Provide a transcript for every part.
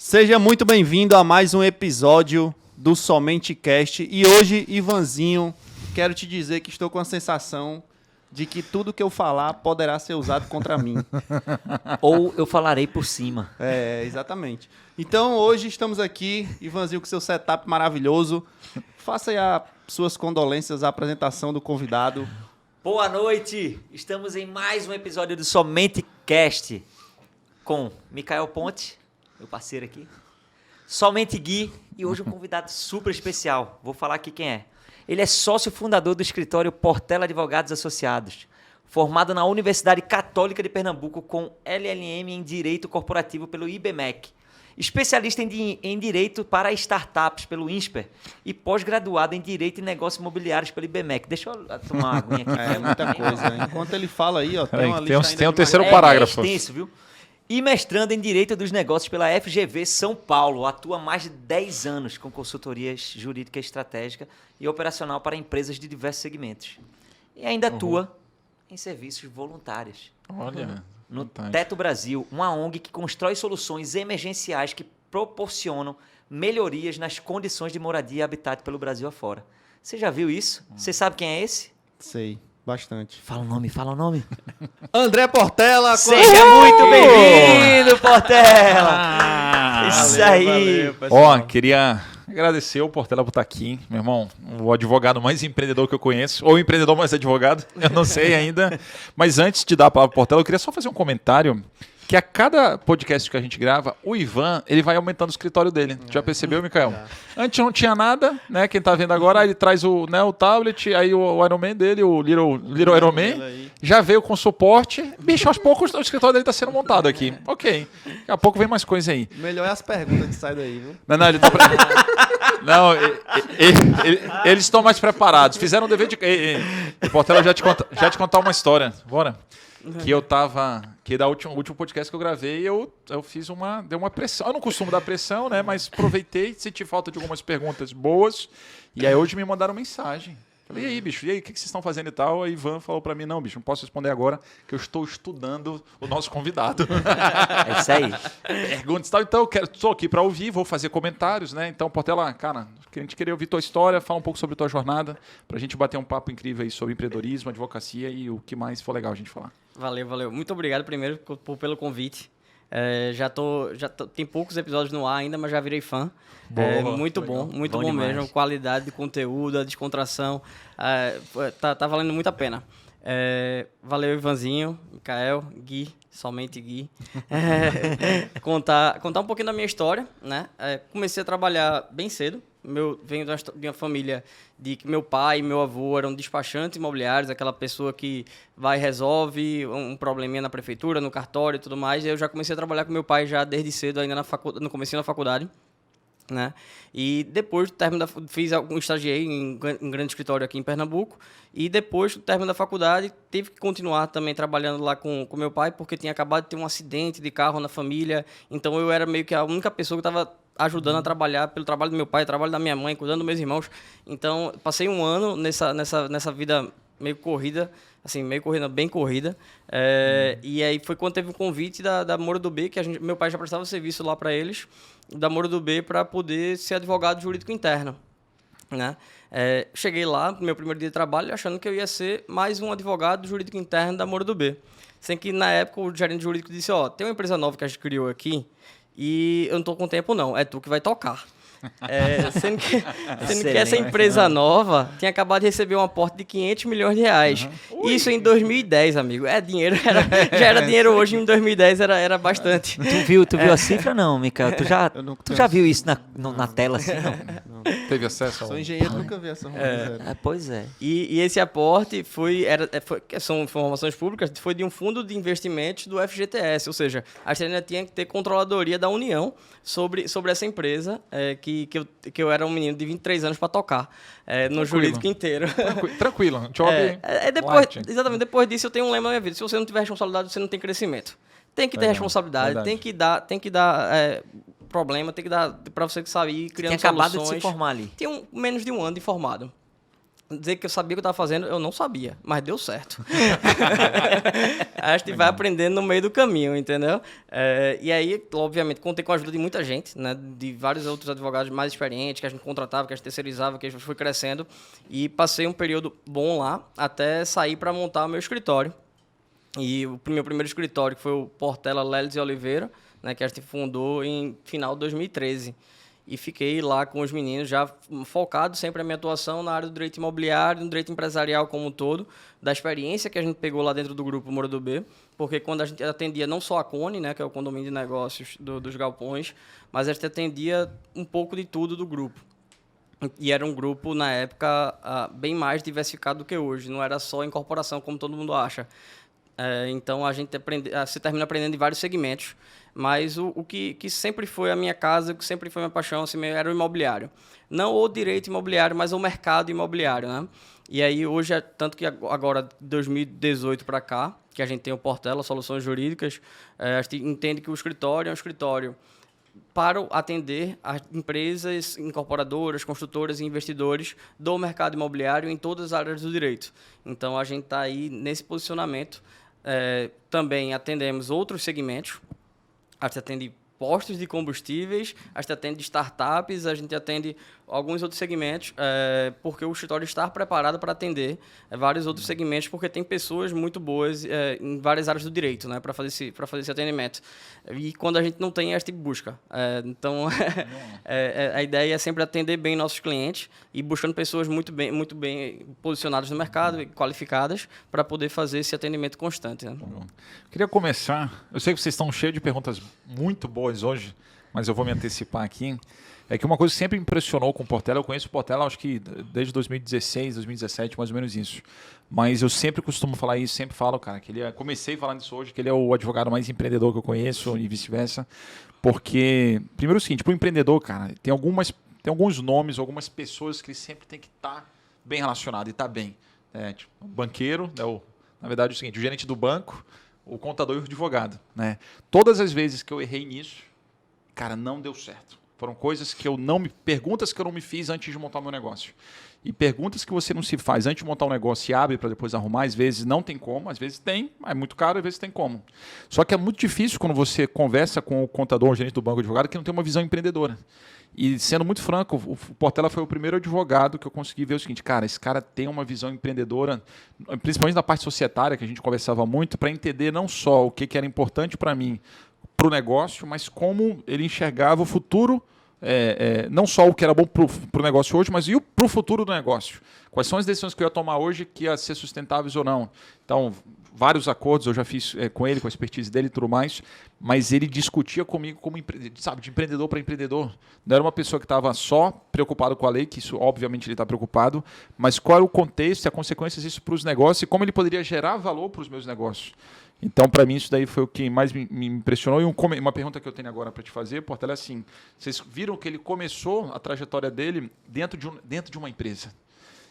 Seja muito bem-vindo a mais um episódio do Somente Cast. E hoje, Ivanzinho, quero te dizer que estou com a sensação de que tudo que eu falar poderá ser usado contra mim. Ou eu falarei por cima. É, exatamente. Então, hoje estamos aqui, Ivanzinho, com seu setup maravilhoso. Faça aí as suas condolências à apresentação do convidado. Boa noite! Estamos em mais um episódio do Somente Cast com Mikael Ponte, meu parceiro aqui, Somente Gui e hoje um convidado super especial. Vou falar aqui quem é. Ele é sócio fundador do escritório Portela Advogados Associados, formado na Universidade Católica de Pernambuco com LLM em Direito Corporativo pelo IBMEC, especialista em Direito para Startups pelo INSPER e pós-graduado em Direito e Negócios Imobiliários pelo IBMEC. Deixa eu tomar uma aguinha aqui. É muita coisa. Enquanto ele fala aí, ó, tem uma lista tem um ainda terceiro de parágrafo. É extenso, viu? E mestrando em Direito dos Negócios pela FGV São Paulo. Atua há mais de 10 anos com consultorias jurídica estratégica e operacional para empresas de diversos segmentos. E ainda atua em serviços voluntários. Olha, No fantástico. Teto Brasil, uma ONG que constrói soluções emergenciais que proporcionam melhorias nas condições de moradia e habitat pelo Brasil afora. Você já viu isso? Você sabe quem é esse? Sei, bastante. Fala o nome, fala o nome. André Portela. Seja muito bem-vindo, Portela! Isso aí! Ó, queria agradecer o Portela por estar aqui, meu irmão, o advogado mais empreendedor que eu conheço, ou o empreendedor mais advogado, eu não sei ainda. Mas antes de dar a palavra pro Portela, eu queria só fazer um comentário, que a cada podcast que a gente grava, o Ivan, ele vai aumentando o escritório dele. Já percebeu, Mikael? Antes não tinha nada, né? Quem tá vendo agora, aí ele traz o tablet, aí o Iron Man dele, o Little Iron Man, já veio com suporte. Bicho, aos poucos o escritório dele tá sendo montado aqui. Ok. Daqui a pouco vem mais coisa aí. Melhor é as perguntas que saem daí, viu? Não, ele tá... Não, eles estão mais preparados. Fizeram o dever de... Portela, já te contar uma história. Bora? Que eu tava... Que da último podcast que eu gravei, eu fiz deu uma pressão. Eu não costumo dar pressão, né? Mas aproveitei, senti falta de algumas perguntas boas. E aí hoje me mandaram mensagem. Falei, e aí, bicho? E aí, o que vocês estão fazendo e tal? Aí Ivan falou pra mim, não, bicho, não posso responder agora, que eu estou estudando o nosso convidado. É isso aí. Perguntas e tal. Então, estou aqui para ouvir, vou fazer comentários, né? Então, Portela, cara, a gente queria ouvir tua história, falar um pouco sobre tua jornada, pra gente bater um papo incrível aí sobre empreendedorismo, advocacia e o que mais for legal a gente falar. Valeu. Muito obrigado primeiro pelo convite. Tem poucos episódios no ar ainda, mas já virei fã. Muito bom demais. mesmo. Qualidade de conteúdo, a descontração. Tá valendo muito a pena. Valeu, Ivanzinho, Mikael, Gui, somente Gui. Contar um pouquinho da minha história, né? Comecei a trabalhar bem cedo. Venho de uma família de que meu pai e meu avô eram despachantes imobiliários, aquela pessoa que vai e resolve um probleminha na prefeitura, no cartório e tudo mais. E eu já comecei a trabalhar com meu pai já desde cedo, ainda no comecinho da faculdade, né? E depois do término estagiei em um grande escritório aqui em Pernambuco, e depois do término da faculdade tive que continuar também trabalhando lá com meu pai, porque tinha acabado de ter um acidente de carro na família, então eu era meio que a única pessoa que estava ajudando a trabalhar pelo trabalho do meu pai, trabalho da minha mãe, cuidando dos meus irmãos. Então, passei um ano nessa vida meio corrida, assim, bem corrida. E aí foi quando teve o convite da Moura do B, que meu pai já prestava serviço lá para eles, da Moura do B, para poder ser advogado jurídico interno, né? Cheguei lá, no meu primeiro dia de trabalho, achando que eu ia ser mais um advogado jurídico interno da Moura do B. Sem que, na época, o gerente jurídico disse, tem uma empresa nova que a gente criou aqui, e eu não tô com tempo, não. É tu que vai tocar. Sendo que essa empresa nova tinha acabado de receber um aporte de 500 milhões de reais. Isso em 2010, amigo. Dinheiro. Já era dinheiro hoje, em 2010 era bastante. Tu viu a cifra, não, Mikael? Tu já viu isso na tela assim, não? Teve acesso ao... Sou engenheiro, nunca vi essa roupa. Pois é. E esse aporte são informações públicas, foi de um fundo de investimentos do FGTS, ou seja, a gente tinha que ter controladoria da União sobre essa empresa, que eu era um menino de 23 anos para tocar no jurídico inteiro. Tranquilo. Job Exatamente, depois disso eu tenho um lema na minha vida: se você não tiver responsabilidade, você não tem crescimento. Tem que ter responsabilidade, verdade. tem que dar problema, tem que dar para você sair criando soluções. Tinha acabado de se formar ali. Tinha menos de um ano de formado. dizer que eu sabia o que eu estava fazendo, eu não sabia, mas deu certo. A gente vai aprendendo no meio do caminho, entendeu? E aí, obviamente, contei com a ajuda de muita gente, né? De vários outros advogados mais experientes, que a gente contratava, que a gente terceirizava, que a gente foi crescendo. E passei um período bom lá, até sair para montar o meu escritório. E o meu primeiro escritório, que foi o Portela Leles e Oliveira, né? Que a gente fundou em final de 2013. E fiquei lá com os meninos, já focado sempre a minha atuação na área do direito imobiliário, no direito empresarial como um todo, da experiência que a gente pegou lá dentro do grupo Moro do B, porque quando a gente atendia não só a CONE, né, que é o condomínio de negócios dos galpões, mas a gente atendia um pouco de tudo do grupo. E era um grupo, na época, bem mais diversificado do que hoje, não era só incorporação, como todo mundo acha. Então, a gente se termina aprendendo em vários segmentos, mas o que sempre foi a minha casa, o que sempre foi a minha paixão, assim, era o imobiliário. Não o direito imobiliário, mas o mercado imobiliário, né? E aí, hoje, tanto que agora, de 2018 para cá, que a gente tem o Portela Soluções Jurídicas, a gente entende que o escritório é um escritório para atender as empresas, incorporadoras, construtoras e investidores do mercado imobiliário em todas as áreas do direito. Então, a gente está aí nesse posicionamento. Também atendemos outros segmentos. A gente atende postos de combustíveis, a gente atende startups, a gente atende alguns outros segmentos, porque o escritório está preparado para atender vários outros segmentos, porque tem pessoas muito boas em várias áreas do direito, né, para fazer esse atendimento. E quando a gente não tem, a gente busca. Então, a ideia é sempre atender bem nossos clientes e buscando pessoas muito bem posicionadas no mercado e qualificadas para poder fazer esse atendimento constante. Né? Queria começar, eu sei que vocês estão cheios de perguntas muito boas hoje, mas eu vou me antecipar aqui. É que uma coisa que sempre me impressionou com o Portela, eu conheço o Portela acho que desde 2016, 2017, mais ou menos isso. Mas eu sempre costumo falar isso, sempre falo, cara, que comecei falando isso hoje, que ele é o advogado mais empreendedor que eu conheço e vice-versa. Porque, primeiro é o seguinte, para o empreendedor, cara, tem alguns nomes, algumas pessoas que ele sempre tem que estar bem relacionado e estar bem. Tipo, o banqueiro, na verdade é o seguinte, o gerente do banco, o contador e o advogado. Né? Todas as vezes que eu errei nisso, cara, não deu certo. Foram coisas que perguntas que eu não me fiz antes de montar o meu negócio. E perguntas que você não se faz antes de montar um negócio e abre para depois arrumar, às vezes não tem como, às vezes tem, é muito caro, às vezes tem como. Só que é muito difícil quando você conversa com o contador, o gerente do banco, o advogado, que não tem uma visão empreendedora. E sendo muito franco, o Portela foi o primeiro advogado que eu consegui ver o seguinte, cara, esse cara tem uma visão empreendedora, principalmente na parte societária, que a gente conversava muito, para entender não só o que era importante para mim, para o negócio, mas como ele enxergava o futuro, não só o que era bom para o negócio hoje, mas e para o futuro do negócio. Quais são as decisões que eu ia tomar hoje que ia ser sustentáveis ou não. Então, vários acordos eu já fiz com ele, com a expertise dele e tudo mais, mas ele discutia comigo como de empreendedor para empreendedor. Não era uma pessoa que estava só preocupado com a lei, que isso obviamente ele está preocupado, mas qual era o contexto e as consequências disso para os negócios e como ele poderia gerar valor para os meus negócios. Então, para mim, isso daí foi o que mais me impressionou. E uma pergunta que eu tenho agora para te fazer, Portela, é assim, vocês viram que ele começou a trajetória dele dentro de uma empresa.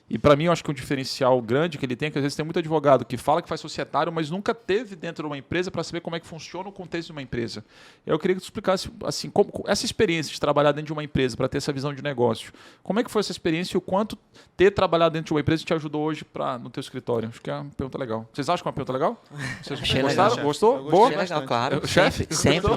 E para mim, eu acho que um diferencial grande que ele tem é que às vezes tem muito advogado que fala que faz societário, mas nunca teve dentro de uma empresa para saber como é que funciona o contexto de uma empresa. Eu queria que tu explicasse assim, essa experiência de trabalhar dentro de uma empresa para ter essa visão de negócio. Como é que foi essa experiência e o quanto ter trabalhado dentro de uma empresa te ajudou hoje no teu escritório? Acho que é uma pergunta legal. Vocês acham que é uma pergunta legal? Vocês Achei gostaram? legal. Gostou? Boa? Achei legal, claro. Chefe? Sempre,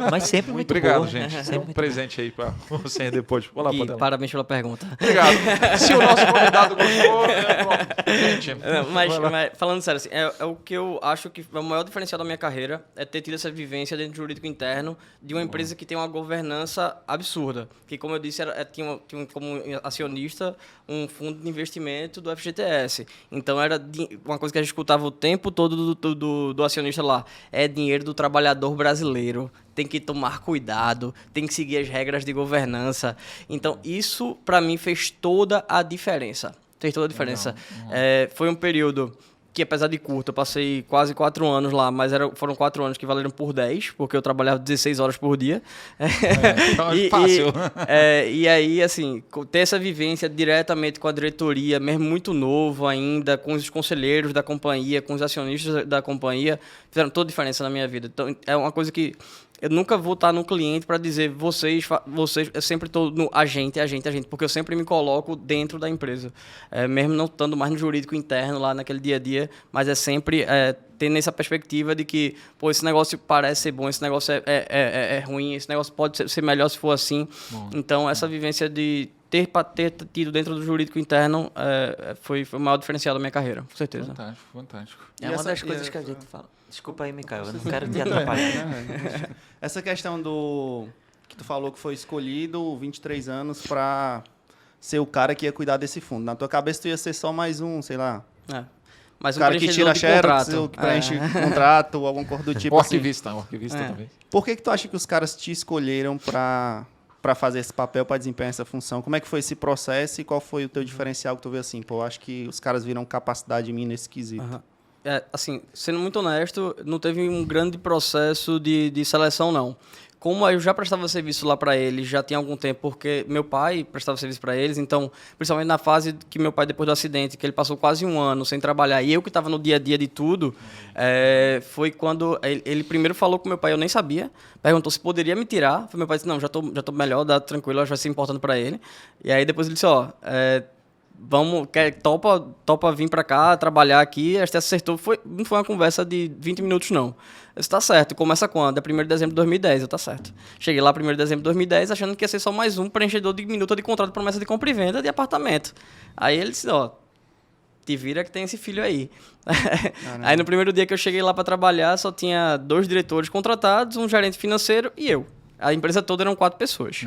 mas sempre muito Obrigado, boa. gente. Sempre Um muito presente aí para você depois. Olá, E Portela. parabéns pela pergunta. Obrigado. Se o nosso convidado gostou, pronto. Gente, Mas falando sério, assim, o que eu acho que é o maior diferencial da minha carreira é ter tido essa vivência dentro do jurídico interno de uma empresa que tem uma governança absurda. Que, como eu disse, tinha como acionista um fundo de investimento do FGTS. Então, era uma coisa que a gente escutava o tempo todo do acionista lá. É dinheiro do trabalhador brasileiro. Tem que tomar cuidado, tem que seguir as regras de governança. Então, isso, para mim, fez toda a diferença. Fez toda a diferença. Foi um período que, apesar de curto, eu passei quase 4 anos lá, mas foram 4 anos que valeram por 10, porque eu trabalhava 16 horas por dia. Então é fácil. E aí, assim, ter essa vivência diretamente com a diretoria, mesmo muito novo ainda, com os conselheiros da companhia, com os acionistas da companhia, fizeram toda a diferença na minha vida. Então, é uma coisa que eu nunca vou estar no cliente para dizer vocês, eu sempre estou no a gente, porque eu sempre me coloco dentro da empresa. Mesmo não estando mais no jurídico interno, lá naquele dia a dia, mas é sempre tendo essa perspectiva de que, pô, esse negócio parece ser bom, esse negócio é ruim, esse negócio pode ser melhor se for assim. Bom, então, essa vivência de ter tido dentro do jurídico interno foi o maior diferencial da minha carreira, com certeza. Fantástico. É uma das coisas que a gente fala. Desculpa aí, Micael, eu não quero te atrapalhar. Essa questão que tu falou que foi escolhido 23 anos para ser o cara que ia cuidar desse fundo. Na tua cabeça tu ia ser só mais um, sei lá... Mas o cara que tira xerox, o que preenche contrato, ou alguma coisa do tipo assim. O arquivista também. Por que tu acha que os caras te escolheram para fazer esse papel, para desempenhar essa função? Como é que foi esse processo e qual foi o teu diferencial que tu vê assim? Pô, acho que os caras viram capacidade em mim nesse quesito. Assim, sendo muito honesto, não teve um grande processo de seleção, não. Como eu já prestava serviço lá para eles, já tinha algum tempo, porque meu pai prestava serviço para eles, então, principalmente na fase que meu pai, depois do acidente, que ele passou quase 1 ano sem trabalhar, e eu que estava no dia a dia de tudo, foi quando ele primeiro falou com meu pai, eu nem sabia, perguntou se poderia me tirar, meu pai disse, não, já tô melhor, dá tranquilo, acho que vai ser importante para ele. E aí depois ele disse, topa vir para cá, trabalhar aqui, a gente acertou, não foi uma conversa de 20 minutos, não. Eu disse, tá certo, começa quando? É 1º de dezembro de 2010, eu tá certo. Cheguei lá 1º de dezembro de 2010, achando que ia ser só mais um preenchedor de minuta de contrato de promessa de compra e venda de apartamento. Aí ele disse, te vira que tem esse filho aí. Aí no primeiro dia que eu cheguei lá para trabalhar, só tinha 2 diretores contratados, um gerente financeiro e eu. A empresa toda eram 4 pessoas.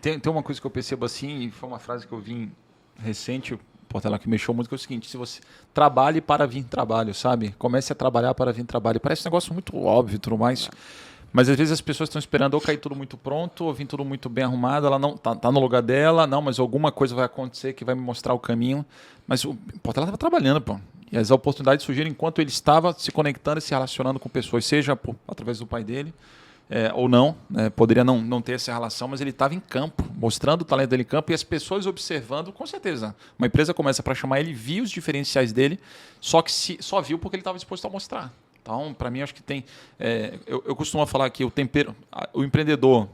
Tem uma coisa que eu percebo assim, e foi uma frase que eu vi recente, Portela, que mexeu muito, que é o seguinte: se você trabalhe para vir trabalho, sabe? Comece a trabalhar para vir trabalho. Parece um negócio muito óbvio e tudo mais, mas às vezes as pessoas estão esperando ou cair tudo muito pronto, ou vir tudo muito bem arrumado, ela não tá no lugar dela, não, mas alguma coisa vai acontecer que vai me mostrar o caminho. Mas o Portela estava trabalhando, pô. E as oportunidades surgiram enquanto ele estava se conectando e se relacionando com pessoas, seja através do pai dele, ou não, poderia não ter essa relação, mas ele estava em campo, mostrando o talento dele em campo e as pessoas observando, com certeza. Uma empresa começa para chamar ele, viu os diferenciais dele, só que só viu porque ele estava disposto a mostrar. Então, para mim, acho que tem... eu costumo falar que o empreendedor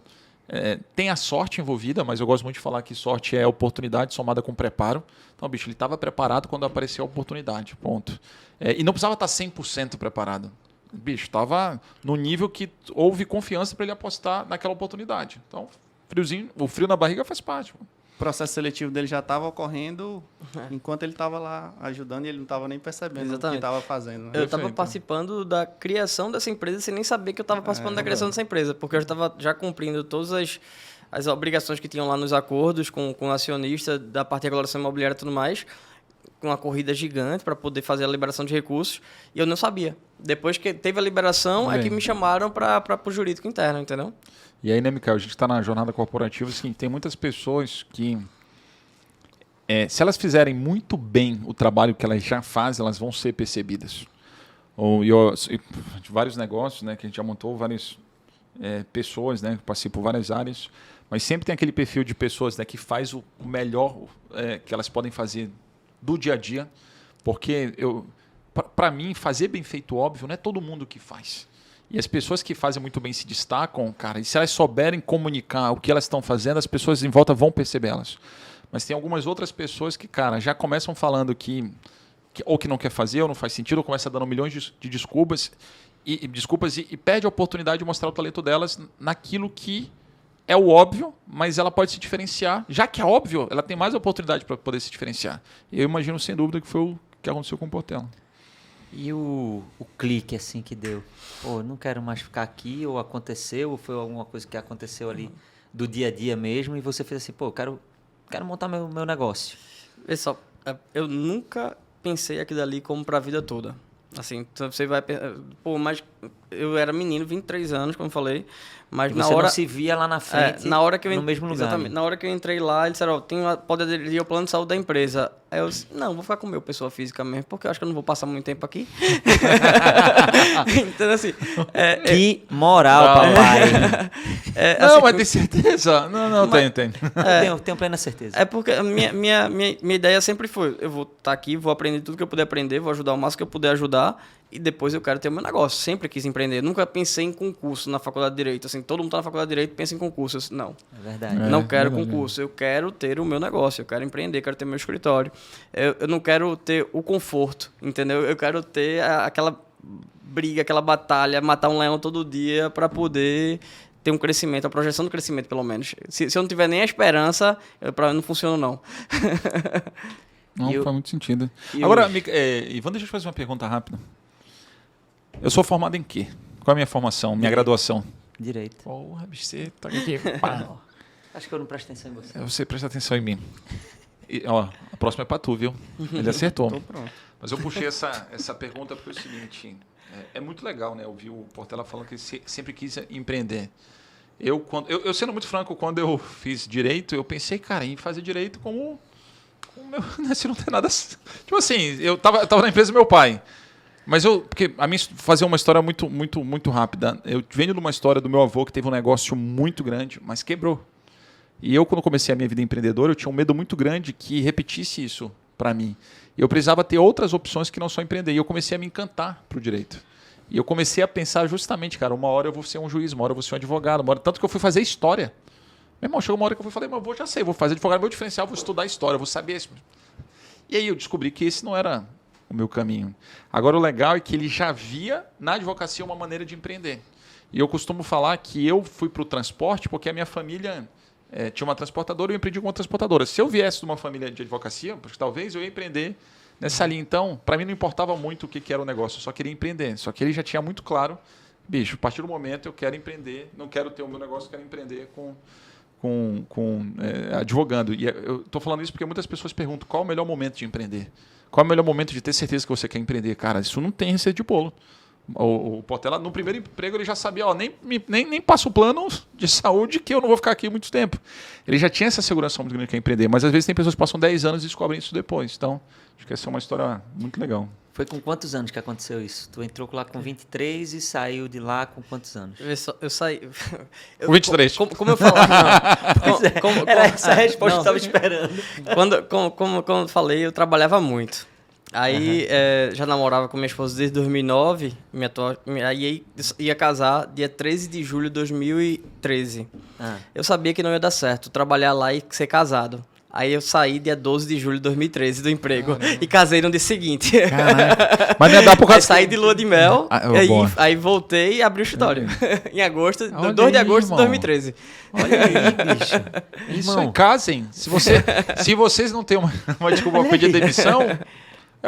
tem a sorte envolvida, mas eu gosto muito de falar que sorte é oportunidade somada com preparo. Então, bicho, ele estava preparado quando apareceu a oportunidade, ponto. E não precisava estar 100% preparado. Bicho, estava no nível que houve confiança para ele apostar naquela oportunidade. Então, o frio na barriga faz parte. O processo seletivo dele já estava ocorrendo enquanto ele estava lá ajudando e ele não estava nem percebendo o que estava fazendo. Né? Eu estava participando da criação dessa empresa sem nem saber que eu estava participando da criação dessa empresa, porque eu estava já cumprindo todas as obrigações que tinham lá nos acordos com o acionista, da parte de regulação imobiliária e tudo mais, com uma corrida gigante para poder fazer a liberação de recursos, e eu não sabia. Depois que teve a liberação, é que me chamaram para o jurídico interno, entendeu? E aí, né, Micael, a gente está na jornada corporativa, assim, tem muitas pessoas que, se elas fizerem muito bem o trabalho que elas já fazem, elas vão ser percebidas. Vários negócios, né, que a gente já montou, várias pessoas, né, que participam por várias áreas, mas sempre tem aquele perfil de pessoas, né, que faz o melhor que elas podem fazer do dia a dia, porque para mim, fazer bem feito, óbvio, não é todo mundo que faz. E as pessoas que fazem muito bem se destacam, cara, e se elas souberem comunicar o que elas estão fazendo, as pessoas em volta vão perceber elas. Mas tem algumas outras pessoas que, cara, já começam falando que ou que não quer fazer, ou não faz sentido, ou começa dando milhões de desculpas e perde a oportunidade de mostrar o talento delas naquilo que é o óbvio, mas ela pode se diferenciar. Já que é óbvio, ela tem mais oportunidade para poder se diferenciar. E eu imagino, sem dúvida, que foi o que aconteceu com o Portela. E o clique assim que deu? Pô, não quero mais ficar aqui, ou aconteceu, ou foi alguma coisa que aconteceu ali do dia a dia mesmo, e você fez assim, pô, quero montar meu negócio. Pessoal, eu nunca pensei aquilo ali como para a vida toda. Assim, você vai... Pô, mas eu era menino, 23 anos, como eu falei, mas e na você hora... não se via lá na frente, na hora que eu no mesmo lugar. Exatamente. Na hora que eu entrei lá, eles disseram, pode aderir ao plano de saúde da empresa. Aí eu disse, não, vou ficar com o meu pessoa física mesmo, porque eu acho que eu não vou passar muito tempo aqui. Então, assim... Que moral, Não. papai. Não, assim, mas tem certeza? Não, tenho. Tenho plena certeza. É porque a minha ideia sempre foi, eu vou estar aqui, vou aprender tudo que eu puder aprender, vou ajudar o máximo que eu puder ajudar, e depois eu quero ter o meu negócio. Sempre quis empreender. Nunca pensei em concurso na faculdade de Direito. Assim, todo mundo tá na faculdade de Direito e pensa em concurso. Não. É verdade. Não quero verdade. concurso. Eu quero ter o meu negócio. Eu quero empreender, quero ter meu escritório. Eu não quero ter o conforto, entendeu? Eu quero ter aquela briga, aquela batalha, matar um leão todo dia para poder ter um crescimento, a projeção do crescimento, pelo menos. Se eu não tiver nem a esperança, para mim não funciona, não. Não, E eu- faz muito sentido. e Agora, hoje? Ivan, deixa eu te fazer uma pergunta rápida. Eu sou formado em quê? Qual é a minha formação, minha Direito. graduação? Direito. Porra, bicho, você tá aqui. Pá. Acho que eu não presto atenção em você. Você presta atenção em mim. E, ó, a próxima é pra tu, viu? Ele acertou. Tô pronto. Mas eu puxei essa pergunta porque é o seguinte, é muito legal, né? Ouvir o Portela falando que ele sempre quis empreender. Eu, sendo muito franco, quando eu fiz direito, eu pensei, cara, em fazer direito como meu, né, se não tem nada... Tipo assim, eu tava na empresa do meu pai. Mas porque a mim fazer uma história muito rápida. Eu venho de uma história do meu avô que teve um negócio muito grande, mas quebrou. E eu, quando comecei a minha vida empreendedora, eu tinha um medo muito grande que repetisse isso para mim. E eu precisava ter outras opções que não só empreender. E eu comecei a me encantar pro direito. E eu comecei a pensar justamente, cara, uma hora eu vou ser um juiz, uma hora eu vou ser um advogado, uma hora... Tanto que eu fui fazer história. Meu irmão, chegou uma hora que eu falei, mas eu já sei, vou fazer advogado, meu diferencial, vou estudar história, vou saber isso. E aí eu descobri que esse não era o meu caminho. Agora o legal é que ele já via na advocacia uma maneira de empreender. E eu costumo falar que eu fui para o transporte porque a minha família tinha uma transportadora e eu empreendi com uma transportadora. Se eu viesse de uma família de advocacia, porque talvez eu ia empreender nessa linha. Então, para mim não importava muito o que era o negócio, eu só queria empreender. Só que ele já tinha muito claro, bicho, a partir do momento eu quero empreender, não quero ter o meu negócio, eu quero empreender advogando. E eu estou falando isso porque muitas pessoas perguntam qual é o melhor momento de empreender. Qual é o melhor momento de ter certeza que você quer empreender? Cara, isso não tem receita de bolo. O Portela, no primeiro emprego, ele já sabia, ó, nem passa o plano de saúde que eu não vou ficar aqui muito tempo. Ele já tinha essa segurança muito grande que quer empreender, mas às vezes tem pessoas que passam 10 anos e descobrem isso depois. Então, acho que essa é uma história muito legal. Foi com quantos anos que aconteceu isso? Tu entrou lá com 23 e saiu de lá com quantos anos? Eu saí... Com 23. Como eu falava... Pois é, era essa a resposta que eu não. estava esperando. Como eu falei, eu trabalhava muito. Aí já namorava com minha esposa desde 2009, aí ia casar dia 13 de julho de 2013. Eu sabia que não ia dar certo, trabalhar lá e ser casado. Aí eu saí dia 12 de julho de 2013 do emprego e casei no dia seguinte. Caraca. Mas não ia dar por causa... Aí saí de lua de mel, boa. aí voltei e abri o escritório. Em agosto, Olha 2 de aí, agosto de irmão. 2013. Olha aí, bicho. Isso Irmão, aí, casem. Se vocês não têm uma desculpa para pedir demissão...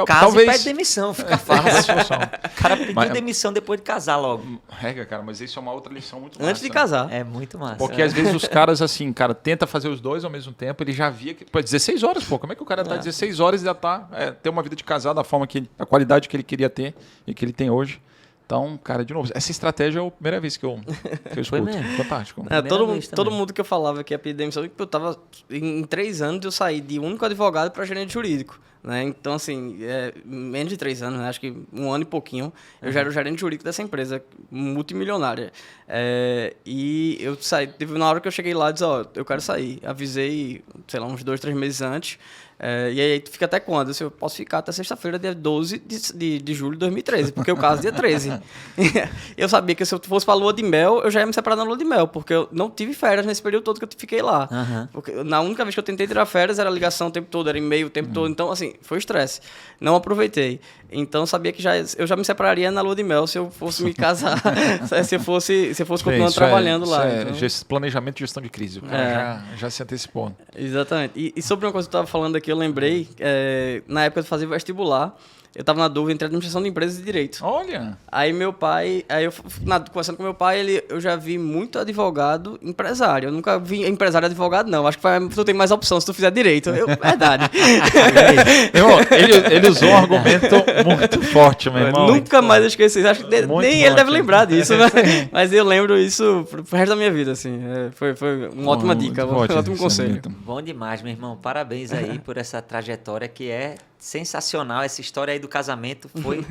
casa talvez... e pede demissão, fica fácil. O cara pediu Mas- demissão depois de casar logo. Rega, cara, mas isso é uma outra lição muito massa. Antes de casar. É muito massa. Porque às vezes os caras, assim, cara, tenta fazer os dois ao mesmo tempo, ele já via que... Pô, 16 horas, pô, como é que o cara tá 16 horas e já tá... ter uma vida de casado da forma que a qualidade que ele queria ter e que ele tem hoje. Então, cara, de novo, essa estratégia é a primeira vez que eu escuto. mesmo? Fantástico. Primeira Todo vez também. mundo que eu falava que ia pedir demissão, eu tava em 3 anos eu saí de único advogado para gerente jurídico, né? Então, assim, menos de 3 anos, né? Acho que 1 ano e pouquinho, eu já era o gerente jurídico dessa empresa multimilionária. E eu saí, teve na hora que eu cheguei lá, eu disse, ó, eu quero sair. Avisei, sei lá, uns 2, 3 meses antes. E aí, tu fica até quando? Eu disse, eu posso ficar até sexta-feira, dia 12 de julho de 2013, porque eu caso dia 13. Eu sabia que se eu fosse pra lua de mel, eu já ia me separar na lua de mel, porque eu não tive férias nesse período todo que eu fiquei lá. Porque na única vez que eu tentei tirar férias, era ligação o tempo todo, era e-mail o tempo todo. Então, assim, foi estresse. Não aproveitei. Então, eu sabia que eu já me separaria na lua de mel se eu fosse me casar, se eu fosse continuando trabalhando lá. Então... Planejamento e gestão de crise. O cara já se antecipou. Exatamente. E sobre uma coisa que tu estava falando aqui, eu lembrei, na época de fazer vestibular, eu estava na dúvida entre administração de empresas e direito. Olha! Aí meu pai, conversando com meu pai, eu já vi muito advogado empresário. Eu nunca vi empresário advogado, não. Acho que tu tem mais opção se tu fizer direito. Verdade. Meu irmão, ele usou um argumento muito forte, meu irmão. Nunca mais eu esqueci isso. Acho que Muito nem ele deve forte. lembrar disso, mas eu lembro isso pro resto da minha vida, assim. Foi uma ótima dica, um ótimo conselho. Bom demais, meu irmão. Parabéns aí por essa trajetória que é sensacional. Essa história aí do casamento foi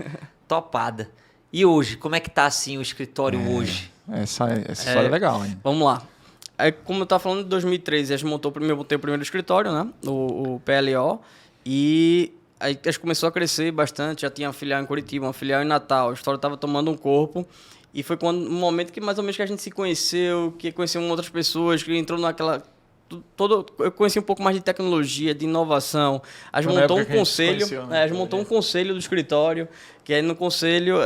topada. E hoje, como é que tá assim o escritório hoje? Essa história é legal, hein? Vamos lá. Aí, como eu estava falando, em 2013 a gente montei o primeiro escritório, né? O PLO. E aí a gente começou a crescer bastante. Já tinha uma filial em Curitiba, uma filial em Natal. A história estava tomando um corpo. E foi um momento que mais ou menos que a gente se conheceu, que conheceu outras pessoas, que entrou naquela... eu conheci um pouco mais de tecnologia, de inovação. A gente montou um conselho, a gente montou um conselho do escritório, que aí no conselho,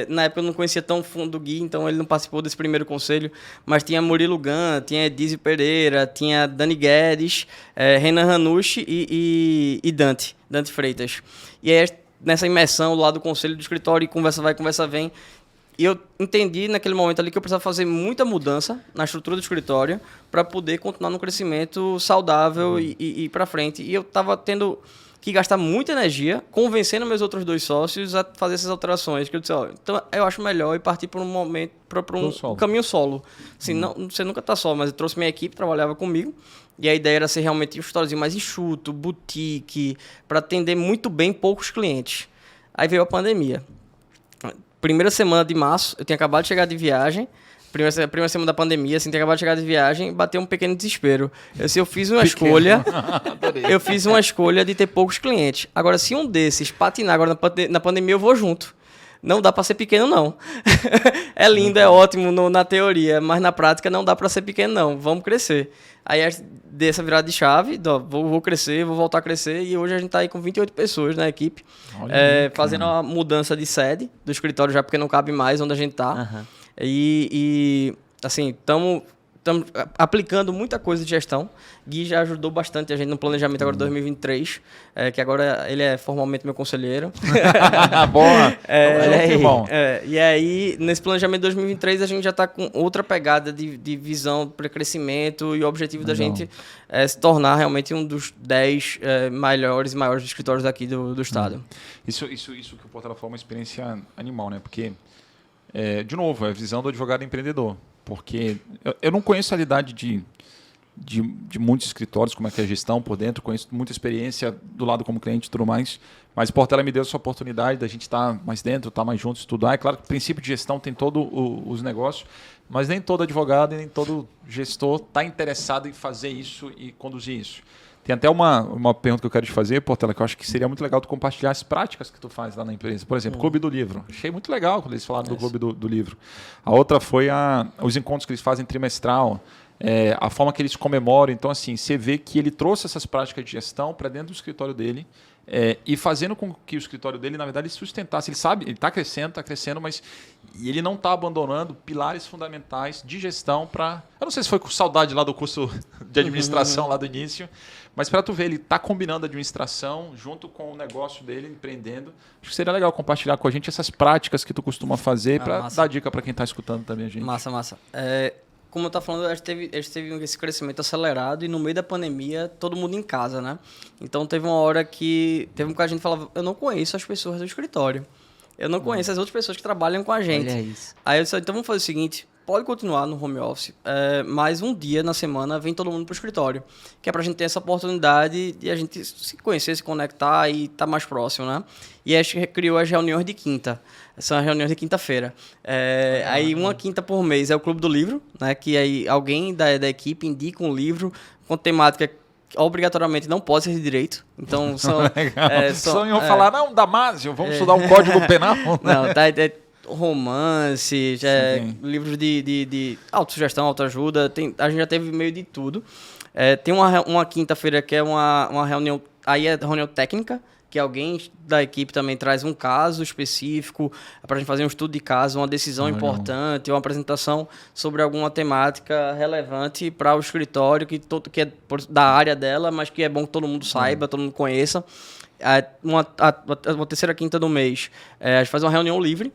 na época eu não conhecia tão fundo o Gui, então ele não participou desse primeiro conselho, mas tinha Murilo Gun, tinha Edizio Pereira, tinha Dani Guedes, Renan Ranucci e Dante Freitas. E aí nessa imersão lá do conselho do escritório, conversa vai, conversa vem, e eu entendi naquele momento ali que eu precisava fazer muita mudança na estrutura do escritório para poder continuar no crescimento saudável e ir para frente. E eu estava tendo que gastar muita energia convencendo meus outros 2 sócios a fazer essas alterações. Que eu disse, então eu acho melhor ir partir por um momento para um caminho solo. Assim, não, você nunca está só, mas eu trouxe minha equipe, trabalhava comigo. E a ideia era ser realmente um escritório mais enxuto, boutique, para atender muito bem poucos clientes. Aí veio a pandemia. Primeira semana de março, eu tinha acabado de chegar de viagem. Primeira semana da pandemia, assim, tinha acabado de chegar de viagem, bateu um pequeno desespero. Eu fiz uma escolha. Eu fiz uma escolha de ter poucos clientes. Agora, se um desses patinar agora na pandemia, eu vou junto. Não dá para ser pequeno, não. É lindo, é ótimo na teoria, mas na prática não dá para ser pequeno, não. Vamos crescer. Aí dei essa virada de chave, vou crescer, vou voltar a crescer, e hoje a gente está aí com 28 pessoas na equipe, fazendo uma mudança de sede do escritório já, porque não cabe mais onde a gente está. Uhum. E assim, estamos aplicando muita coisa de gestão. Gui já ajudou bastante a gente no planejamento agora de 2023, que agora ele é formalmente meu conselheiro. Boa! Que bom. E aí, nesse planejamento de 2023, a gente já está com outra pegada de visão para crescimento, e o objetivo da gente é se tornar realmente um dos 10 maiores escritórios aqui do estado. Isso que o Portela falou é uma experiência animal, né? Porque, de novo, é a visão do advogado empreendedor. Porque eu não conheço a realidade de muitos escritórios, como é que é a gestão por dentro, conheço muita experiência do lado como cliente e tudo mais, mas Portela me deu essa oportunidade da gente estar mais dentro, estar mais juntos, estudar. É claro que o princípio de gestão tem todos os negócios, mas nem todo advogado e nem todo gestor está interessado em fazer isso e conduzir isso. Tem até uma pergunta que eu quero te fazer, Portela, que eu acho que seria muito legal tu compartilhar as práticas que tu faz lá na empresa. Por exemplo, Clube do Livro. Achei muito legal quando eles falaram do Clube do Livro. A outra foi os encontros que eles fazem trimestral, a forma que eles comemoram. Então, assim, você vê que ele trouxe essas práticas de gestão para dentro do escritório dele, e fazendo com que o escritório dele, na verdade, sustentasse. Ele sabe, ele está crescendo, mas ele não está abandonando pilares fundamentais de gestão para... Eu não sei se foi com saudade lá do curso de administração lá do início, mas para tu ver, ele está combinando a administração junto com o negócio dele, empreendendo. Acho que seria legal compartilhar com a gente essas práticas que tu costuma fazer para dar dica para quem está escutando também a gente. Massa. Como eu estava falando, a gente teve esse crescimento acelerado, e no meio da pandemia, todo mundo em casa, né? Então, teve uma hora que a gente falava, eu não conheço as pessoas do escritório. Eu não conheço as outras pessoas que trabalham com a gente. Olha isso. Aí eu disse, então vamos fazer o seguinte, pode continuar no home office, mas um dia na semana vem todo mundo para o escritório, que é para a gente ter essa oportunidade de a gente se conhecer, se conectar e estar mais próximo, né? E a gente criou as reuniões de quinta. São as reuniões de quinta-feira. Aí uma quinta por mês é o Clube do Livro, né? Que aí alguém da equipe indica um livro com temática que obrigatoriamente não pode ser de direito. Então são... Só iam falar, não, Damásio, vamos estudar um código penal. Não, romances, livros de autossugestão, autoajuda, a gente já teve meio de tudo. Tem uma quinta-feira que é uma reunião, aí é reunião técnica, que alguém da equipe também traz um caso específico para a gente fazer um estudo de caso, uma decisão importante, uma apresentação sobre alguma temática relevante para o escritório, que é da área dela, mas que é bom que todo mundo saiba, todo mundo conheça. Uma terceira quinta do mês, a gente faz uma reunião livre,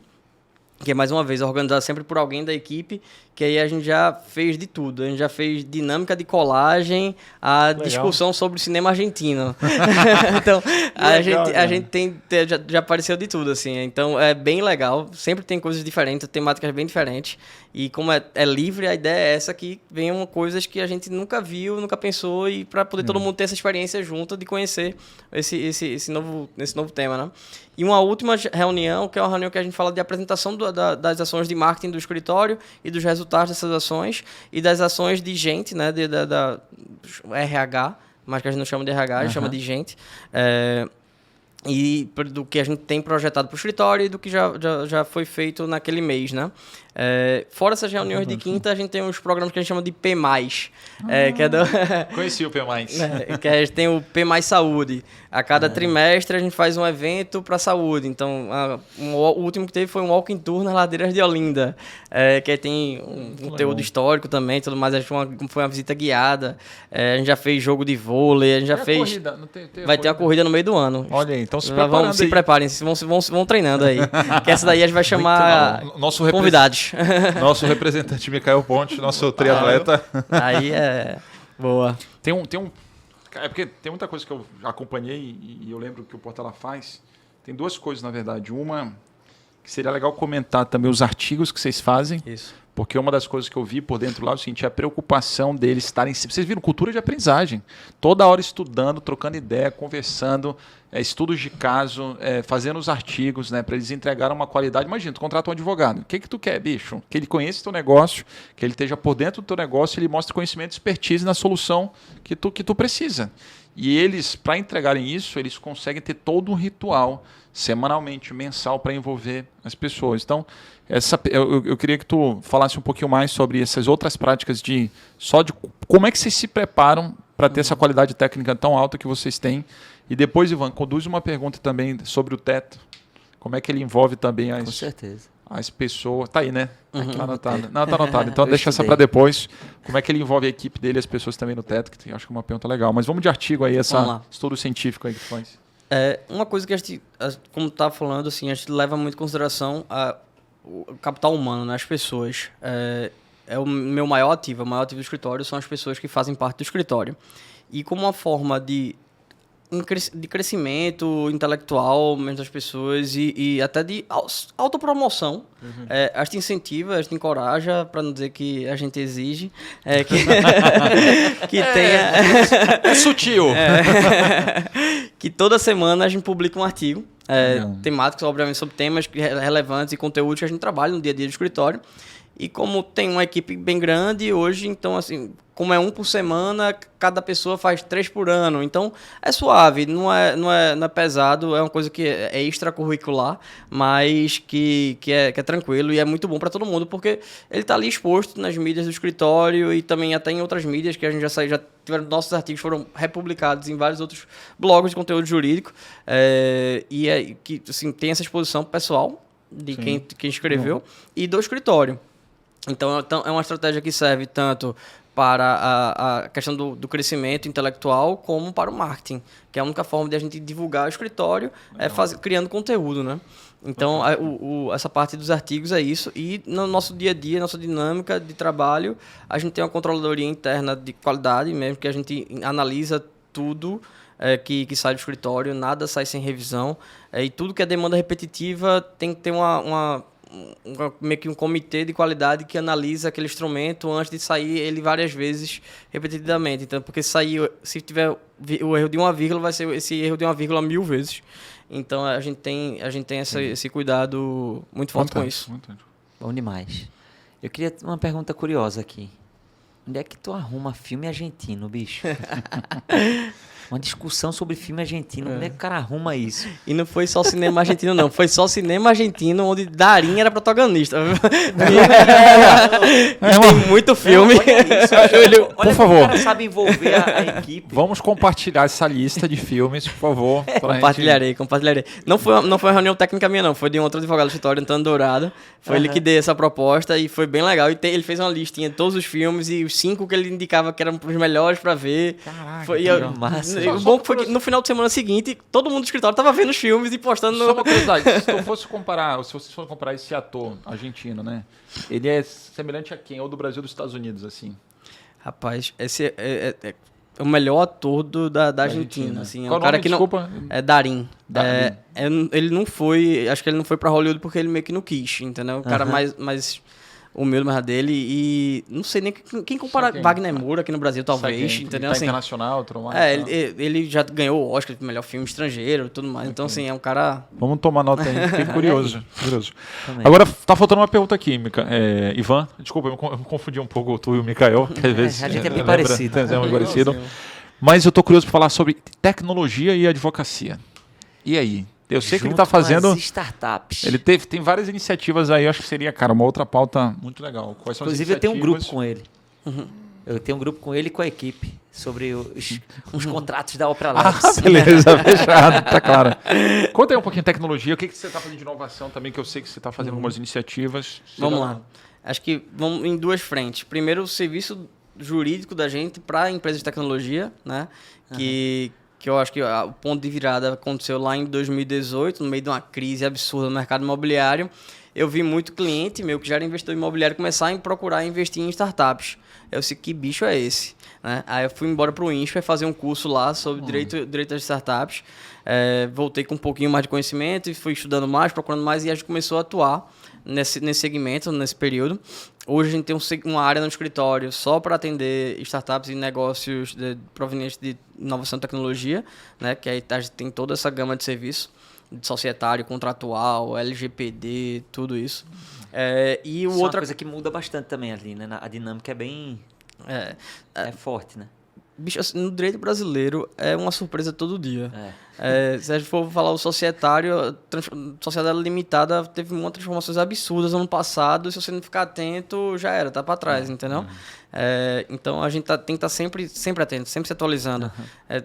que é, mais uma vez, organizado sempre por alguém da equipe, que aí a gente já fez de tudo. A gente já fez dinâmica de colagem, a discussão sobre o cinema argentino. Então, a gente já apareceu de tudo, assim. Então, é bem legal. Sempre tem coisas diferentes, temáticas bem diferentes. E como é livre, a ideia é essa, que venham coisas que a gente nunca viu, nunca pensou, e para poder todo mundo ter essa experiência junto de conhecer esse novo tema, né? E uma última reunião, que é uma reunião que a gente fala de apresentação das ações de marketing do escritório e dos resultados dessas ações e das ações de gente, né, da RH, mas que a gente não chama de RH, a gente chama de gente, e do que a gente tem projetado para o escritório e do que já foi feito naquele mês, né? Fora essas reuniões de quinta, a gente tem uns programas que a gente chama de P+, que é do... Conheci o P+. Que a gente tem o P+, Saúde. A cada trimestre a gente faz um evento para saúde. Então, o último que teve foi um walking tour nas ladeiras de Olinda, que tem um conteúdo histórico também, tudo mais. Foi uma visita guiada. A gente já fez jogo de vôlei, a gente já fez... Corrida, vai ter a corrida no meio do ano. Olha aí, então se preparando se preparem, vão treinando aí. Que essa daí a gente vai chamar convidados. Nosso representante Micael Ponte, nosso triatleta. Aí é boa. É porque tem muita coisa que eu acompanhei e eu lembro que o Portela faz. Tem duas coisas, na verdade. Uma, que seria legal comentar também os artigos que vocês fazem. Isso. Porque uma das coisas que eu vi por dentro lá é o seguinte, a preocupação deles estarem... Vocês viram, cultura de aprendizagem. Toda hora estudando, trocando ideia, conversando, estudos de caso, fazendo os artigos, né, para eles entregarem uma qualidade. Imagina, tu contrata um advogado. O que tu quer, bicho? Que ele conheça o teu negócio, que ele esteja por dentro do teu negócio, ele mostre conhecimento e expertise na solução que tu precisa. E eles, para entregarem isso, eles conseguem ter todo um ritual semanalmente, mensal, para envolver as pessoas. Então, eu queria que tu falasse um pouquinho mais sobre essas outras práticas de como é que vocês se preparam para ter essa qualidade técnica tão alta que vocês têm. E depois, Ivan, conduz uma pergunta também sobre o teto. Como é que ele envolve também Com certeza. as pessoas... Tá aí, né? Tá anotado. Não, tá anotado. Então deixa essa para depois. Como é que ele envolve a equipe dele e as pessoas também no teto, que acho que é uma pergunta legal. Mas vamos de artigo aí, estudo científico aí que tu faz. Uma coisa que a gente, como tá falando, assim, a gente leva muito em consideração o capital humano, né? As pessoas. É o meu maior ativo. O maior ativo do escritório são as pessoas que fazem parte do escritório. E como uma forma de crescimento intelectual das pessoas e até de autopromoção. A gente incentiva, a gente encoraja, para não dizer que a gente exige, que tenha... É sutil! Que toda semana a gente publica um artigo temático, obviamente, sobre temas relevantes e conteúdos que a gente trabalha no dia a dia do escritório. E como tem uma equipe bem grande hoje, então, assim, como é um por semana, cada pessoa faz 3 por ano. Então, é suave, não é pesado, é uma coisa que é extracurricular, mas que é tranquilo e é muito bom para todo mundo, porque ele está ali exposto nas mídias do escritório e também até em outras mídias, que a gente já tiveram, nossos artigos foram republicados em vários outros blogs de conteúdo jurídico, que assim, tem essa exposição pessoal de quem escreveu e do escritório. Então, é uma estratégia que serve tanto para a questão do crescimento intelectual como para o marketing, que é a única forma de a gente divulgar o escritório criando conteúdo, né? Então, essa parte dos artigos é isso. E no nosso dia a dia, nossa dinâmica de trabalho, a gente tem uma controladoria interna de qualidade mesmo, que a gente analisa tudo que sai do escritório, nada sai sem revisão. E tudo que é demanda repetitiva tem que ter meio que um comitê de qualidade que analisa aquele instrumento antes de sair ele várias vezes repetidamente. Então, porque se tiver o erro de uma vírgula, vai ser esse erro de uma vírgula 1000 vezes. Então, a gente tem esse cuidado muito forte com isso. Bom demais. Eu queria uma pergunta curiosa aqui. Onde é que tu arruma filme argentino, bicho? Uma discussão sobre filme argentino. Onde é que o cara arruma isso? E não foi só cinema argentino, não. Foi só cinema argentino onde Darim era protagonista. Tem muito filme. Por favor. O cara sabe envolver a equipe. Vamos compartilhar essa lista de filmes, por favor. Compartilharei. Não foi uma reunião técnica minha, não. Foi de um outro advogado do escritório, Antônio Dourado. Foi ele que deu essa proposta e foi bem legal. E ele fez uma listinha de todos os filmes e os 5 que ele indicava que eram os melhores pra ver. Caraca, foi, O bom foi que no final de semana seguinte, todo mundo do escritório tava vendo os filmes e postando Só no... uma curiosidade, se eu fosse comparar, se vocês forem comparar esse ator argentino, né? Ele é semelhante a quem? Ou do Brasil ou dos Estados Unidos, assim? Rapaz, esse é o melhor ator da Argentina, assim. É Qual um cara nome? que Desculpa. não... É Darín. Darín. Ele não foi... Acho que ele não foi pra Hollywood porque ele meio que não quis, entendeu? O cara mais humilde mais dele e... Não sei nem quem compara quem? Wagner Moura aqui no Brasil, Sabe talvez, quem? entendeu? Tá Assim, internacional, tudo mais. Então. ele já ganhou o Oscar de melhor filme estrangeiro e tudo mais. Então, assim, é um cara... Vamos tomar nota aí, fiquei curioso. Também. Agora, tá faltando uma pergunta aqui, Ivan. Desculpa, eu me confundi um pouco tu e o Mikael, que às vezes... A gente é bem lembra- parecido. É bem parecido. Mas eu tô curioso para falar sobre tecnologia e advocacia. E aí? Eu sei que ele tá Junto com as fazendo... startups. Ele tem várias iniciativas aí, eu acho que seria, cara, uma outra pauta muito legal. Quais são as Inclusive, eu tenho um grupo iniciativas? com ele. Eu tenho um grupo com ele e com a equipe sobre os contratos da Opera Labs. Beleza, fechado, tá claro. Conta aí um pouquinho de tecnologia, o que você está fazendo de inovação também, que eu sei que você está fazendo algumas iniciativas. Vamos lá. Acho que vamos em duas frentes. Primeiro, o serviço jurídico da gente para empresas de tecnologia, né? Que eu acho que o ponto de virada aconteceu lá em 2018, no meio de uma crise absurda no mercado imobiliário. Eu vi muito cliente meu que já era investidor imobiliário começar a procurar investir em startups. Eu disse, que bicho é esse? Né? Aí eu fui embora para o INSPER fazer um curso lá sobre direito às startups. Voltei com um pouquinho mais de conhecimento e fui estudando mais, procurando mais, e a gente começou a atuar nesse segmento, nesse período. Hoje a gente tem uma área no escritório só para atender startups e negócios provenientes de inovação e tecnologia, né? Que aí a gente tem toda essa gama de serviço, de societário, contratual, LGPD, tudo isso. E Isso é uma outra coisa que muda bastante também ali, né? A dinâmica é bem... É forte, né? Bicho, assim, no direito brasileiro é uma surpresa todo dia. Se a gente for falar o societário, sociedade limitada teve muitas transformações absurdas ano passado, e se você não ficar atento, já era, tá para trás, entendeu? Então a gente tem que estar sempre atento, sempre se atualizando.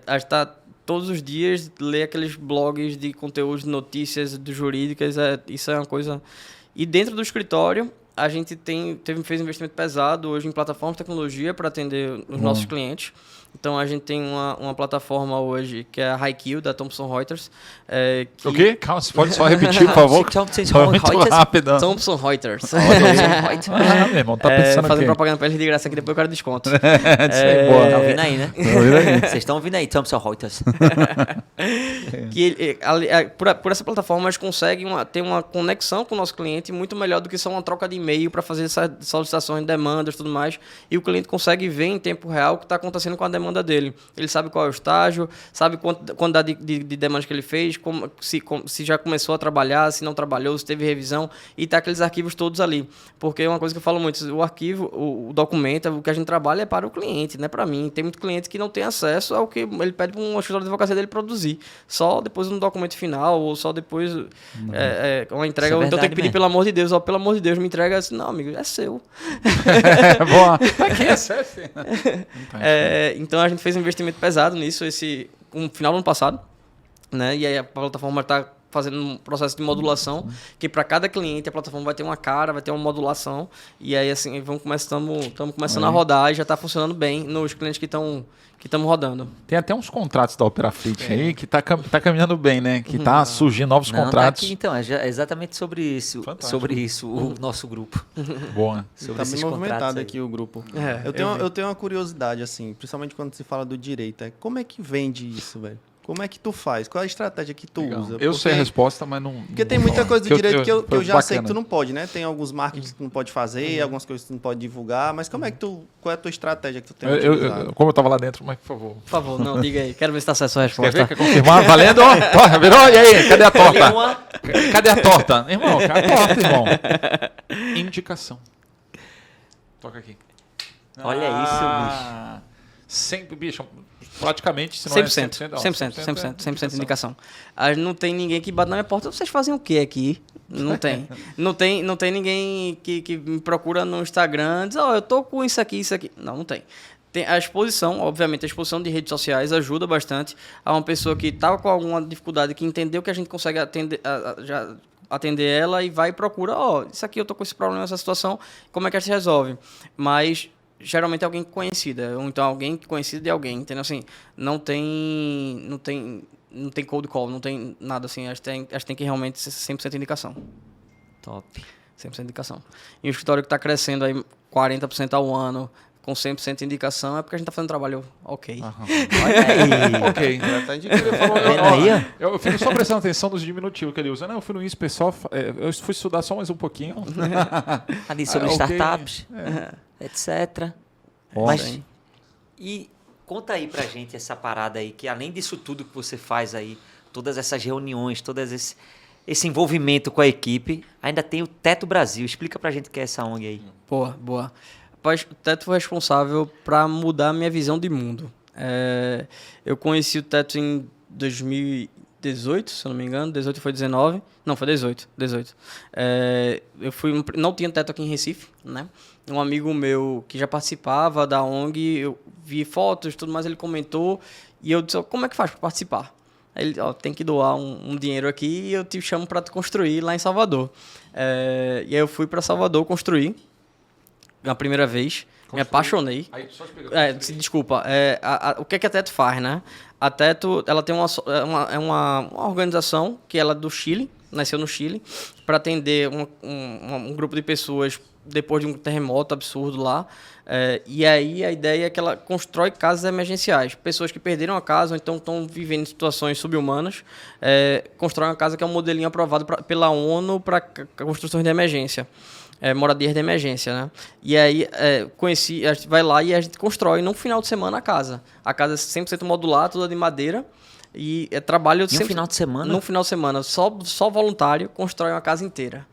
A gente tá todos os dias, ler aqueles blogs de conteúdos, de notícias jurídicas, isso é uma coisa... E dentro do escritório, a gente fez um investimento pesado hoje em plataformas de tecnologia para atender os nossos clientes. Então, a gente tem uma plataforma hoje que é a HiQ, da Thomson Reuters. O quê? Calma, você pode só repetir, por favor? Foi muito rápido. Thomson Reuters. Meu irmão, tá pensando fazendo aqui. propaganda para eles de graça aqui, depois eu quero desconto. Boa. Tá ouvindo aí, né? Tá ouvindo aí. Vocês estão ouvindo aí, Thomson Reuters. Por essa plataforma, a gente consegue ter uma conexão com o nosso cliente muito melhor do que só uma troca de e-mail para fazer essas solicitações, demandas e tudo mais. E o cliente consegue ver em tempo real o que está acontecendo com a demanda dele. Ele sabe qual é o estágio, sabe quantidade de demandas que ele fez, se já começou a trabalhar, se não trabalhou, se teve revisão, e tá aqueles arquivos todos ali. Porque é uma coisa que eu falo muito, o arquivo, o documento, o que a gente trabalha é para o cliente, não é para mim. Tem muito cliente que não tem acesso ao que ele pede para um escritório de advocacia dele produzir. Só depois no documento final, ou só depois uma entrega. Isso é então tem que pedir, mesmo. pelo amor de Deus, pelo amor de Deus, me entrega assim. Não, amigo, é seu. Boa. Aqui é acesso. Então a gente fez um investimento pesado nisso no final do ano passado, né? E aí a plataforma está fazendo um processo de modulação, que para cada cliente a plataforma vai ter uma cara, vai ter uma modulação, e aí assim estamos começando a rodar e já está funcionando bem nos clientes que estamos rodando. Tem até uns contratos da Opera Fleet aí que tá caminhando bem, né? Que tá surgindo novos Não, contratos. tá aqui, então, é exatamente sobre isso. Fantástico. Sobre isso, o nosso grupo. Boa. Sobre Tá esses bem contratos movimentado aí. aqui o grupo. É, Eu tenho uma curiosidade, assim, principalmente quando se fala do direito. Como é que vende isso, velho? Como é que tu faz? Qual é a estratégia que tu Legal. usa? Eu sei a resposta, mas não. Porque tem muita coisa do direito que eu já sei que tu não. não pode, né? Tem alguns marketings que tu não pode fazer, algumas coisas que tu não pode divulgar, mas qual é a tua estratégia que tu tem utilizado? Como eu tava lá dentro, mas por favor. Por favor, não, diga aí. Quero ver se está certa a sua Quer resposta. ver? Quer confirmar? Valendo? Ó, virou? E aí? Cadê a torta? Tem uma- Cadê a torta? Irmão, cadê a torta, irmão? Indicação. Toca aqui. Olha isso, bicho. Sempre, bicho, praticamente, se não 100%, é 100% indicação. Não tem ninguém que bate na minha porta. Vocês fazem o que aqui? Não tem. não tem ninguém que me procura no Instagram e diz, eu tô com isso aqui. Não tem. Tem a exposição, obviamente, a exposição de redes sociais ajuda bastante a uma pessoa que estava com alguma dificuldade, que entendeu que a gente consegue atender ela e vai e procura, isso aqui eu tô com esse problema, essa situação, como é que a gente resolve? Mas geralmente é alguém conhecido, ou então alguém conhecido de alguém, entendeu? Assim, não tem cold call, não tem nada assim, a gente tem que realmente ser 100% indicação. Top. 100% indicação. E um escritório que está crescendo aí 40% ao ano, com 100% de indicação, é porque a gente está fazendo um trabalho ok. Olha aí. Ok. Já tá indicando. Vendo aí, ó? Eu fico só prestando atenção nos diminutivos que ele usa. Não, eu fui no INSPE só, eu fui estudar só mais um pouquinho. Ali sobre ok. startups, etc. Mas, Mas, e conta aí pra gente essa parada aí, que além disso tudo que você faz aí, todas essas reuniões, esse envolvimento com a equipe, ainda tem o Teto Brasil. Explica pra gente o que é essa ONG aí. Boa. Rapaz, o Teto foi responsável para mudar a minha visão de mundo. Eu conheci o Teto em 2018, se eu não me engano. 18 foi 19. Não, foi 18. Não tinha Teto aqui em Recife, né? Um amigo meu que já participava da ONG, eu vi fotos, tudo mais, ele comentou. E eu disse, como é que faz para participar? Aí ele, tem que doar um dinheiro aqui e eu te chamo para te construir lá em Salvador. E aí eu fui para Salvador construir. Na primeira vez, me apaixonei. Aí, só explica. Desculpa, o que a Teto faz, né? A Teto, ela tem uma organização que ela é do Chile, nasceu no Chile, para atender um grupo de pessoas depois de um terremoto absurdo lá. E aí a ideia é que ela constrói casas emergenciais. Pessoas que perderam a casa ou então estão vivendo em situações subhumanas, constrói uma casa que é um modelinho aprovado pela ONU para construções de emergência. Moradias de emergência, né? E aí, a gente vai lá e a gente constrói num final de semana a casa. A casa é 100% modular, toda de madeira. E trabalho... E um final de semana? Num final de semana. Só voluntário constrói uma casa inteira.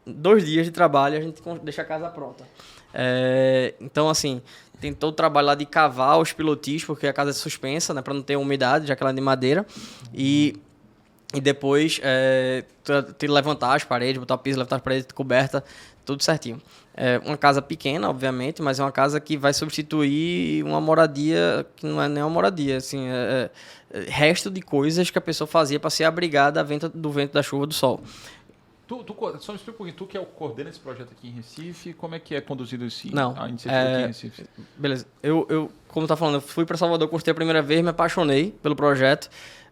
2 dias de trabalho, a gente deixa a casa pronta. Então, assim, tem todo o trabalho lá de cavar os pilotis, porque a casa é suspensa, né? Para não ter umidade, já que ela é de madeira. E depois tem que levantar as paredes, botar o piso, levantar as paredes, coberta, tudo certinho. Uma casa pequena, obviamente, mas é uma casa que vai substituir uma moradia que não é nem uma moradia, assim, resto de coisas que a pessoa fazia para ser abrigada do vento, da chuva, do sol. Só me explica um pouquinho, tu que coordena esse projeto aqui em Recife, como é que é conduzido Não, a iniciativa aqui em Recife? Beleza, eu como tá falando, eu fui para Salvador, construí a primeira vez, me apaixonei pelo projeto,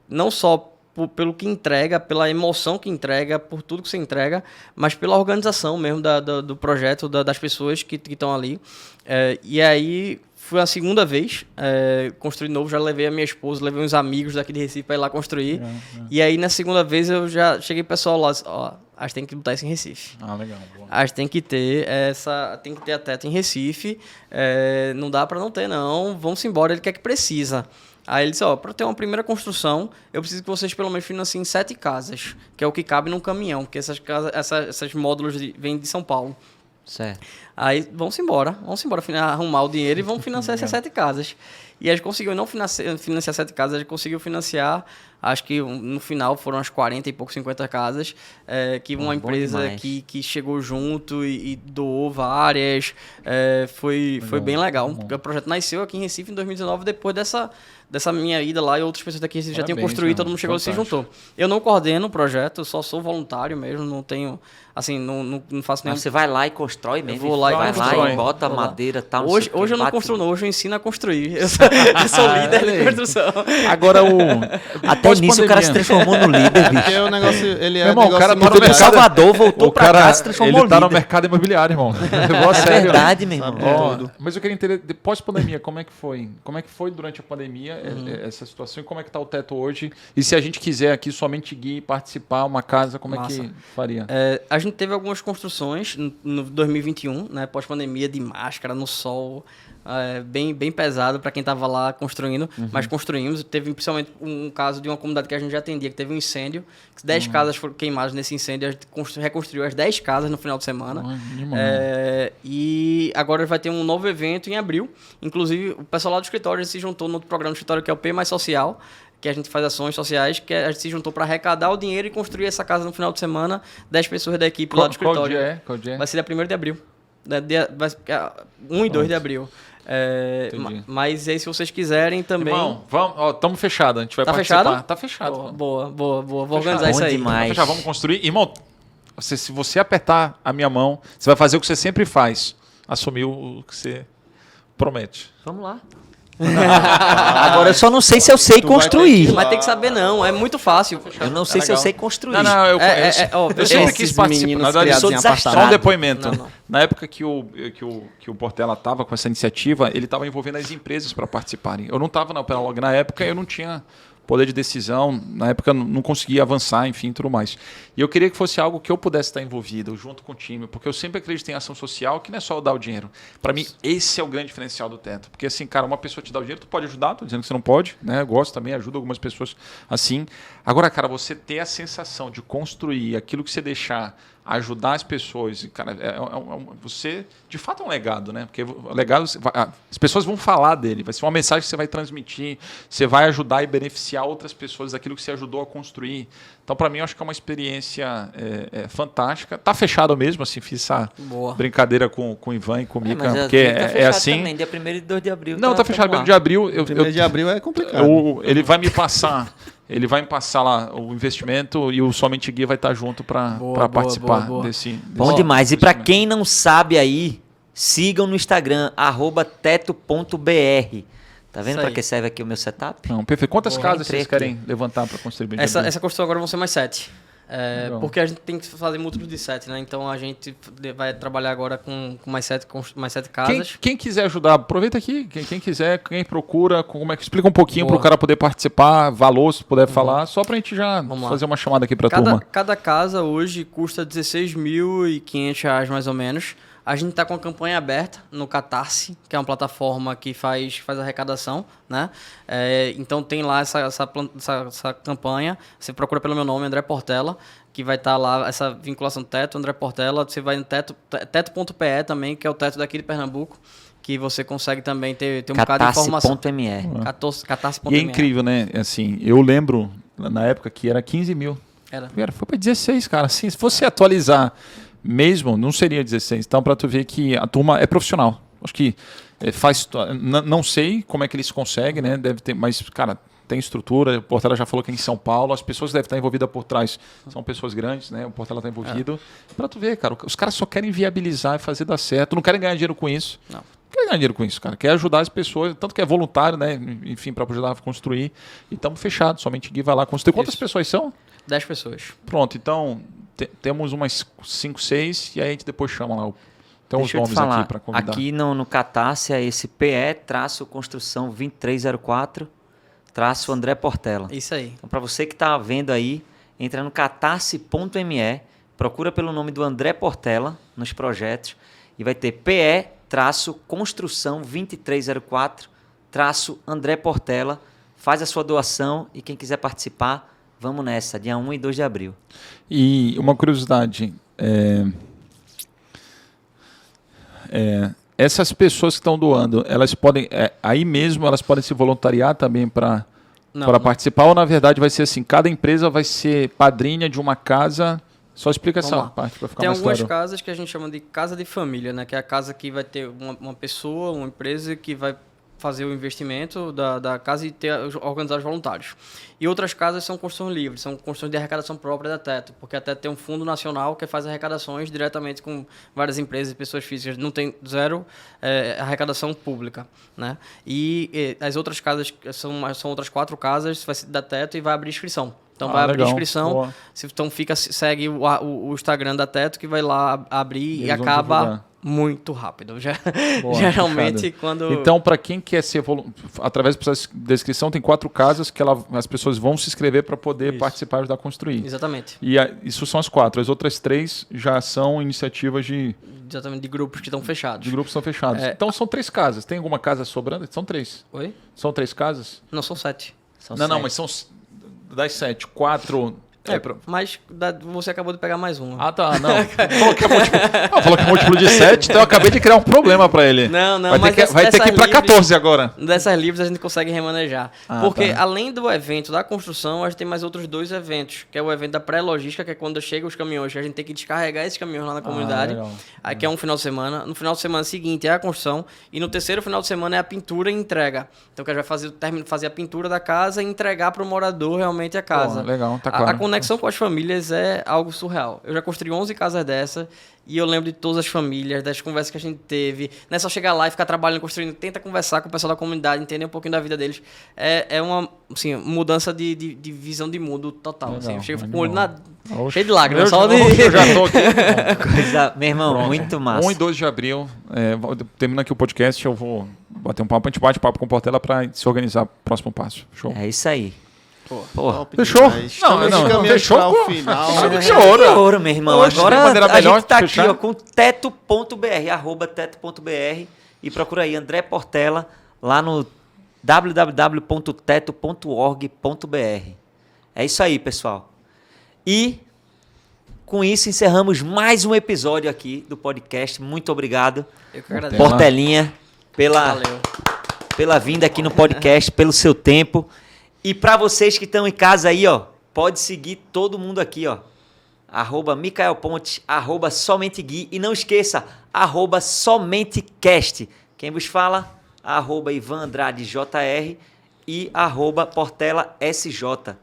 não só pelo que entrega, pela emoção que entrega, por tudo que você entrega, mas pela organização mesmo do projeto, das pessoas que estão ali. E aí, foi a segunda vez, construir novo, já levei a minha esposa, levei uns amigos daqui de Recife para ir lá construir. E aí, na segunda vez, eu já cheguei pessoal lá, a gente tem que botar isso em Recife. Legal. Boa. A gente tem que ter a Teto em Recife, não dá para não ter não, vamos embora, ele quer que precisa. Aí ele disse, para ter uma primeira construção, eu preciso que vocês pelo menos financiem 7 casas, que é o que cabe num caminhão, porque essas casas, esses módulos vêm de São Paulo. Certo. Aí vamos embora arrumar o dinheiro e vamos financiar essas 7 casas. E a gente conseguiu não financiar 7 casas, a gente conseguiu financiar, acho que no final foram umas 40 e pouco, 50 casas, que uma empresa que chegou junto e doou várias, foi bem legal. O projeto nasceu aqui em Recife em 2019, depois dessa minha ida lá, e outras pessoas daqui já tinham construído, todo mundo chegou e se juntou. Eu não coordeno o projeto, eu só sou voluntário mesmo, não tenho, assim, não faço nenhum... Você vai lá e constrói mesmo? Eu vou lá e constrói. Lá e bota madeira e tal. Hoje eu não construo, não, hoje eu ensino a construir. Eu sou líder de construção. Agora Até nisso o cara se transformou no líder, bicho. Porque o negócio, ele é irmão, o cara negócio tá no Em mercado, Salvador, voltou pra cá, se transformou ele tá no líder. mercado imobiliário, irmão. É verdade, meu irmão. Mas eu queria entender, pós-pandemia, como é que foi? Como é que foi durante a pandemia essa situação e como é que está o Teto hoje? E se a gente quiser aqui somente guiar, participar, uma casa, como é que faria? A gente teve algumas construções no 2021, né, pós-pandemia, de máscara, no sol, bem pesado para quem estava lá construindo, mas construímos. Teve principalmente um caso de uma comunidade que a gente já atendia, que teve um incêndio, 10 casas foram queimadas nesse incêndio, a gente reconstruiu as 10 casas no final de semana. E agora vai ter um novo evento em abril. Inclusive, o pessoal lá do escritório se juntou no outro programa do escritório, que é o P Mais Social, que a gente faz ações sociais, que a gente se juntou para arrecadar o dinheiro e construir essa casa no final de semana, 10 pessoas da equipe lá do escritório. Qual dia é? Vai ser dia 1º de abril. 1 e 2 de abril. Mas aí, se vocês quiserem também... Irmão, vamos, estamos fechados, a gente vai participar. Fechado? Tá fechado. Boa. Vou organizar isso aí. Demais. Tá fechado, vamos construir. Irmão, se você apertar a minha mão, você vai fazer o que você sempre faz. Assumir o que Promete. Vamos lá. Agora eu só não sei se eu sei construir. Mas tem que saber não, é muito fácil. Eu não sei se eu sei construir. Não, eu conheço. Eu sempre quis Esses participar. meninos Na verdade, criados sou em desastrado. só um apartamento. depoimento. Não. Na época que o Portela estava com essa iniciativa, ele estava envolvendo as empresas para participarem. Eu não estava na Operalog na época, eu não tinha poder de decisão, na época eu não conseguia avançar, enfim, tudo mais. E eu queria que fosse algo que eu pudesse estar envolvido, junto com o time, porque eu sempre acredito em ação social, que não é só dar o dinheiro. Para mim, esse é o grande diferencial do Teto. Porque assim, cara, uma pessoa te dá o dinheiro, tu pode ajudar, tô dizendo que você não pode, né? Eu gosto também, ajudo algumas pessoas assim. Agora, cara, você ter a sensação de construir aquilo que você deixar, ajudar as pessoas, cara, você de fato é um legado, né? Porque o legado, as pessoas vão falar dele, vai ser uma mensagem que você vai transmitir, você vai ajudar e beneficiar outras pessoas daquilo que você ajudou a construir. Então, para mim, eu acho que é uma experiência fantástica. Tá fechado mesmo, assim, fiz essa brincadeira com o Ivan e com o Mika, mas porque tá fechado assim. Também, dia 1º e 2 de abril. Não, tá fechado. 1º de abril. 1º de abril é complicado. Ele vai me passar. Ele vai me passar lá o investimento e o Somente Gui vai estar junto para participar desse. Bom demais. E para quem não sabe aí, sigam no Instagram, @teto.br. Tá vendo para que serve aqui o meu setup? Não, perfeito. Quantas casas entrei vocês querem levantar para construir bem? Essa construção agora vão ser mais 7. Porque a gente tem que fazer múltiplos de 7, né? Então a gente vai trabalhar agora com mais 7 casas. Quem quiser ajudar, aproveita aqui. Quem quiser, quem procura, como é que explica um pouquinho para o cara poder participar, valor, se puder falar, só para a gente já fazer uma chamada aqui para a turma. Cada casa hoje custa R$16.500 mais ou menos. A gente está com a campanha aberta no Catarse, que é uma plataforma que faz arrecadação, né? Então tem lá essa campanha. Você procura pelo meu nome, André Portela, que vai estar lá essa vinculação Teto, André Portela. Você vai no teto.pe também, que é o teto daqui de Pernambuco, que você consegue também ter um bocado de informação. Catarse.me. E é incrível, né? Assim, eu lembro na época que era 15 mil. Foi para 16, cara. Assim, se fosse atualizar mesmo, não seria 16. Então, para tu ver que a turma é profissional. Acho que faz. Não sei como é que eles conseguem, né? Deve ter, mas, cara, tem estrutura. O Portela já falou que é em São Paulo. As pessoas que devem estar envolvidas por trás são pessoas grandes, né? O Portela está envolvido. Para tu ver, cara, os caras só querem viabilizar e fazer dar certo. Não querem ganhar dinheiro com isso. Não quer ganhar dinheiro com isso, cara. Quer ajudar as pessoas, tanto que é voluntário, né? Enfim, para ajudar a construir. E estamos fechados. Somente Gui vai lá construir. Quantas pessoas são? 10 pessoas. Pronto, então temos umas 5, 6 e aí a gente depois chama lá. Tem os nomes aqui para convidar. Aqui no Catarse é esse PE-construção 2304-André Portela. Isso aí. Então, para você que está vendo aí, entra no catarse.me, procura pelo nome do André Portela nos projetos e vai ter PE-construção 2304-André Portela. Faz a sua doação e quem quiser participar, vamos nessa, dia 1 e 2 de abril. E uma curiosidade, essas pessoas que estão doando, elas podem, aí mesmo elas podem se voluntariar também para participar, ou na verdade vai ser assim, cada empresa vai ser padrinha de uma casa. Só explica essa parte para ficar mais claro. Tem algumas casas que a gente chama de casa de família, né? Que é a casa que vai ter uma pessoa, uma empresa que vai fazer o investimento da casa e organizar os voluntários. E outras casas são construções livres, são construções de arrecadação própria da Teto, porque a Teto tem um fundo nacional que faz arrecadações diretamente com várias empresas e pessoas físicas, não tem zero arrecadação pública, né? E as outras casas, são outras 4 casas, vai ser da Teto e vai abrir inscrição. Então vai abrir inscrição, então segue o Instagram da Teto que vai lá abrir e acaba muito rápido. Geralmente quando... Então, para quem quer ser através do processo de inscrição, tem 4 casas que as pessoas vão se inscrever para poder participar e ajudar a construir. Exatamente. E isso são as 4. As outras 3 já são iniciativas de grupos que estão fechados. De grupos que estão fechados. Então são 3 casas. Tem alguma casa sobrando? São 3. Oi? São 3 casas? Não, são 7. Não, mas são das 7, 4... Mas você acabou de pegar mais uma. Ah, tá. Não. Falou que é múltiplo de 7, então eu acabei de criar um problema para ele. Não, vai ter que ir para 14 agora. Dessas livres a gente consegue remanejar. Porque além do evento da construção, a gente tem mais outros 2 eventos. Que é o evento da pré-logística, que é quando chegam os caminhões. A gente tem que descarregar esses caminhões lá na comunidade. Aqui é um final de semana. No final de semana seguinte é a construção. E no terceiro final de semana é a pintura e entrega. Então que a gente vai fazer a pintura da casa e entregar para o morador realmente a casa. Legal, tá claro. A conexão com as famílias é algo surreal. Eu já construí 11 casas dessa e eu lembro de todas as famílias, das conversas que a gente teve. Não é só chegar lá e ficar trabalhando, construindo. Tenta conversar com o pessoal da comunidade, entender um pouquinho da vida deles. É uma assim, mudança de visão de mundo total. Assim. Eu chego com o olho cheio de lágrimas. Só de... Eu já tô aqui. Coisa, meu irmão, Pronto. muito massa. 1 e 2 de abril, terminando aqui o podcast, eu vou bater um papo, a gente bate papo com o Portela para se organizar pro próximo passo. Show. É isso aí. Top Fechou? demais. Estamos Não, caminhando fechou, para o pô. final. Que hora? Ouro, meu irmão. Oxe, Agora tem maneira a melhor gente tá de aqui fechar? ó, com teto.br, @teto.br e procura aí André Portela lá no www.teto.org.br. É isso aí, pessoal. E com isso encerramos mais um episódio aqui do podcast. Muito obrigado, Eu que agradeço. Portelinha, Valeu. pela vinda aqui no podcast, pelo seu tempo. E para vocês que estão em casa aí, ó, pode seguir todo mundo aqui, ó. @Micael Ponte, @Somente Gui. E não esqueça, @SomenteCast. Quem vos fala, @Ivan Andrade JR e @Portela SJ,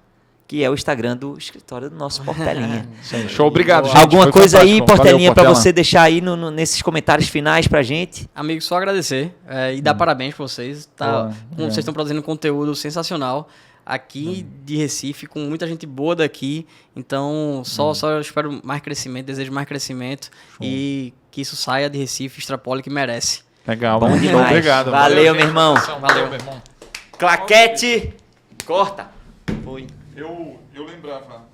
que é o Instagram do escritório do nosso Portelinha. Show, obrigado, gente. Alguma Foi coisa aí, fantástico. Portelinha, Valeu, para Portela. você deixar aí nesses comentários finais pra gente? Amigo, só agradecer e dar parabéns pra vocês. Boa, Vocês estão produzindo conteúdo sensacional aqui de Recife, com muita gente boa daqui. Então, só eu espero mais crescimento, desejo mais crescimento e que isso saia de Recife, extrapole que merece. Legal, Bom mano. demais. Obrigado. Valeu, meu irmão. Valeu, meu irmão. Claquete, corta. Foi. Eu lembrava.